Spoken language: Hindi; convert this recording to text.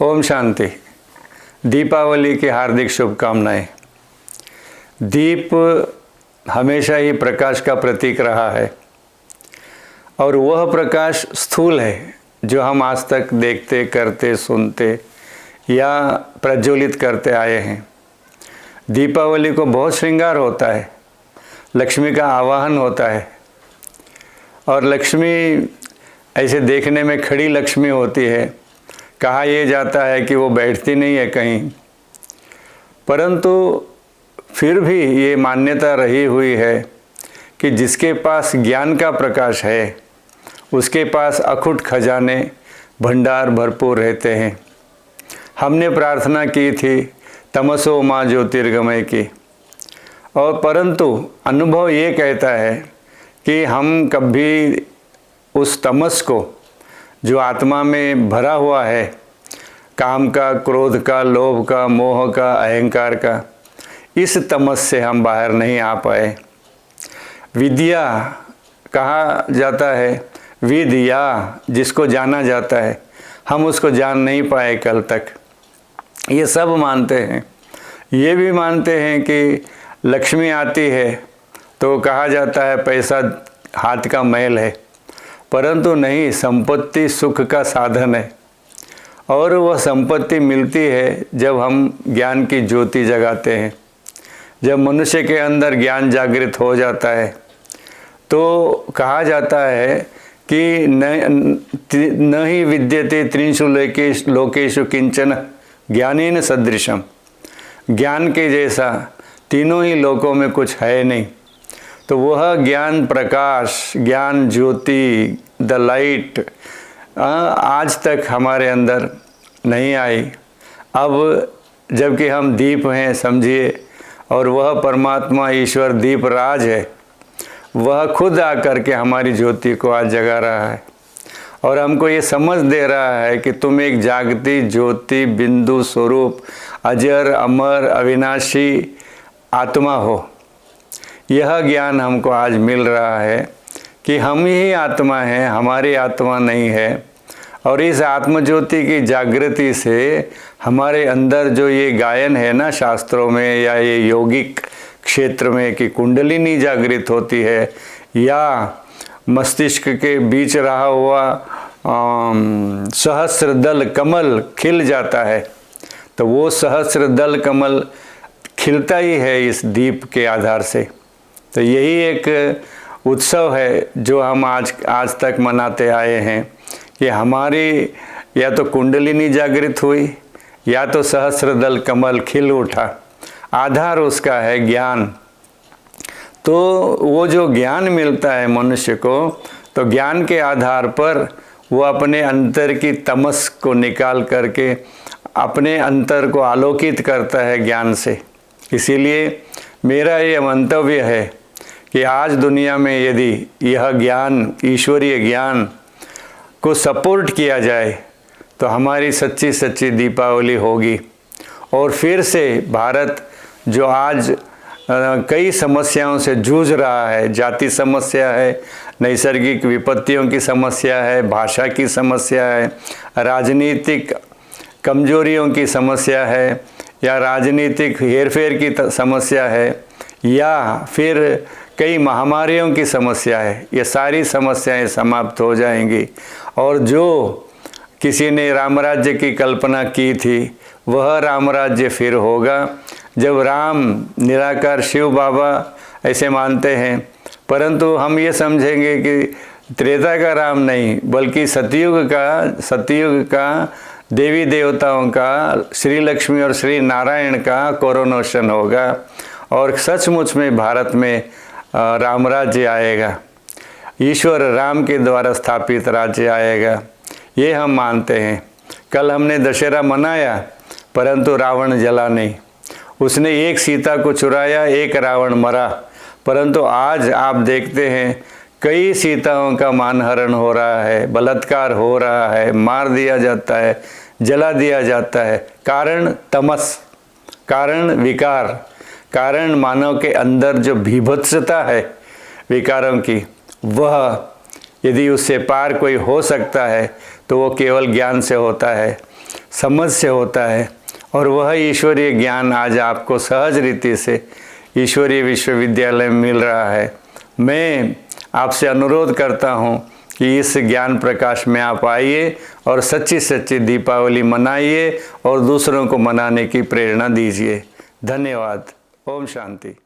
ओम शांति। दीपावली की हार्दिक शुभकामनाएं। दीप हमेशा ही प्रकाश का प्रतीक रहा है और वह प्रकाश स्थूल है जो हम आज तक देखते, करते, सुनते या प्रज्वलित करते आए हैं। दीपावली को बहुत श्रृंगार होता है, लक्ष्मी का आवाहन होता है और लक्ष्मी ऐसे देखने में खड़ी लक्ष्मी होती है। कहा यह जाता है कि वो बैठती नहीं है कहीं, परंतु फिर भी ये मान्यता रही हुई है कि जिसके पास ज्ञान का प्रकाश है उसके पास अखुट खजाने भंडार भरपूर रहते हैं। हमने प्रार्थना की थी तमसो माँ ज्योतिर्गमय की, और परंतु अनुभव ये कहता है कि हम कभी उस तमस को जो आत्मा में भरा हुआ है, काम का, क्रोध का, लोभ का, मोह का, अहंकार का, इस तमस से हम बाहर नहीं आ पाए। विद्या कहा जाता है, विद्या जिसको जाना जाता है, हम उसको जान नहीं पाए कल तक। ये सब मानते हैं, ये भी मानते हैं कि लक्ष्मी आती है तो कहा जाता है पैसा हाथ का मैल है, परंतु नहीं, संपत्ति सुख का साधन है और वह संपत्ति मिलती है जब हम ज्ञान की ज्योति जगाते हैं। जब मनुष्य के अंदर ज्ञान जागृत हो जाता है तो कहा जाता है कि न ही विद्यते त्रिंशु लोकेषु किंचन ज्ञानेन सदृशम। ज्ञान के जैसा तीनों ही लोकों में कुछ है नहीं। तो वह ज्ञान प्रकाश, ज्ञान ज्योति, द लाइट आज तक हमारे अंदर नहीं आई। अब जबकि हम दीप हैं समझिए, और वह परमात्मा ईश्वर दीप राज है, वह खुद आकर के हमारी ज्योति को आज जगा रहा है और हमको ये समझ दे रहा है कि तुम एक जागती ज्योति बिंदु स्वरूप अजर अमर अविनाशी आत्मा हो। यह ज्ञान हमको आज मिल रहा है कि हम ही आत्मा हैं, हमारी आत्मा नहीं है। और इस आत्मज्योति की जागृति से हमारे अंदर जो ये गायन है ना शास्त्रों में या ये यौगिक क्षेत्र में कि कुंडलिनी जागृत होती है या मस्तिष्क के बीच रहा हुआ सहस्र दल कमल खिल जाता है, तो वो सहस्र दल कमल खिलता ही है इस दीप के आधार से। तो यही एक उत्सव है जो हम आज तक मनाते आए हैं कि हमारी या तो कुंडलिनी जागृत हुई या तो सहस्र दल कमल खिल उठा। आधार उसका है ज्ञान। तो वो जो ज्ञान मिलता है मनुष्य को, तो ज्ञान के आधार पर वो अपने अंतर की तमस को निकाल करके अपने अंतर को आलोकित करता है ज्ञान से। इसीलिए मेरा ये मंतव्य है कि आज दुनिया में यदि यह ज्ञान, ईश्वरीय ज्ञान को सपोर्ट किया जाए तो हमारी सच्ची सच्ची दीपावली होगी। और फिर से भारत जो आज कई समस्याओं से जूझ रहा है, जाति समस्या है, नैसर्गिक विपत्तियों की समस्या है, भाषा की समस्या है, राजनीतिक कमजोरियों की समस्या है, या राजनीतिक हेरफेर की समस्या है, या फिर कई महामारियों की समस्या है, ये सारी समस्याएं समाप्त हो जाएंगी। और जो किसी ने राम राज्य की कल्पना की थी वह राम राज्य फिर होगा। जब राम निराकार शिव बाबा ऐसे मानते हैं, परंतु हम ये समझेंगे कि त्रेता का राम नहीं बल्कि सतयुग का देवी देवताओं का, श्री लक्ष्मी और श्री नारायण का कोरोनेशन होगा और सचमुच में भारत में राम राज्य आएगा। ईश्वर राम के द्वारा स्थापित राज्य आएगा, ये हम मानते हैं। कल हमने दशहरा मनाया परंतु रावण जला नहीं। उसने एक सीता को चुराया, एक रावण मरा। परंतु आज आप देखते हैं कई सीताओं का मानहरण हो रहा है, बलात्कार हो रहा है, मार दिया जाता है, जला दिया जाता है। कारण तमस, कारण विकार, कारण मानव के अंदर जो भीभत्सता है विकारों की, वह यदि उससे पार कोई हो सकता है तो वो केवल ज्ञान से होता है। समझ से होता है और वह ईश्वरीय ज्ञान आज आपको सहज रीति से ईश्वरीय विश्वविद्यालय में मिल रहा है। मैं आपसे अनुरोध करता हूँ कि इस ज्ञान प्रकाश में आप आइए और सच्ची सच्ची दीपावली मनाइए और दूसरों को मनाने की प्रेरणा दीजिए। धन्यवाद। ओम शांति।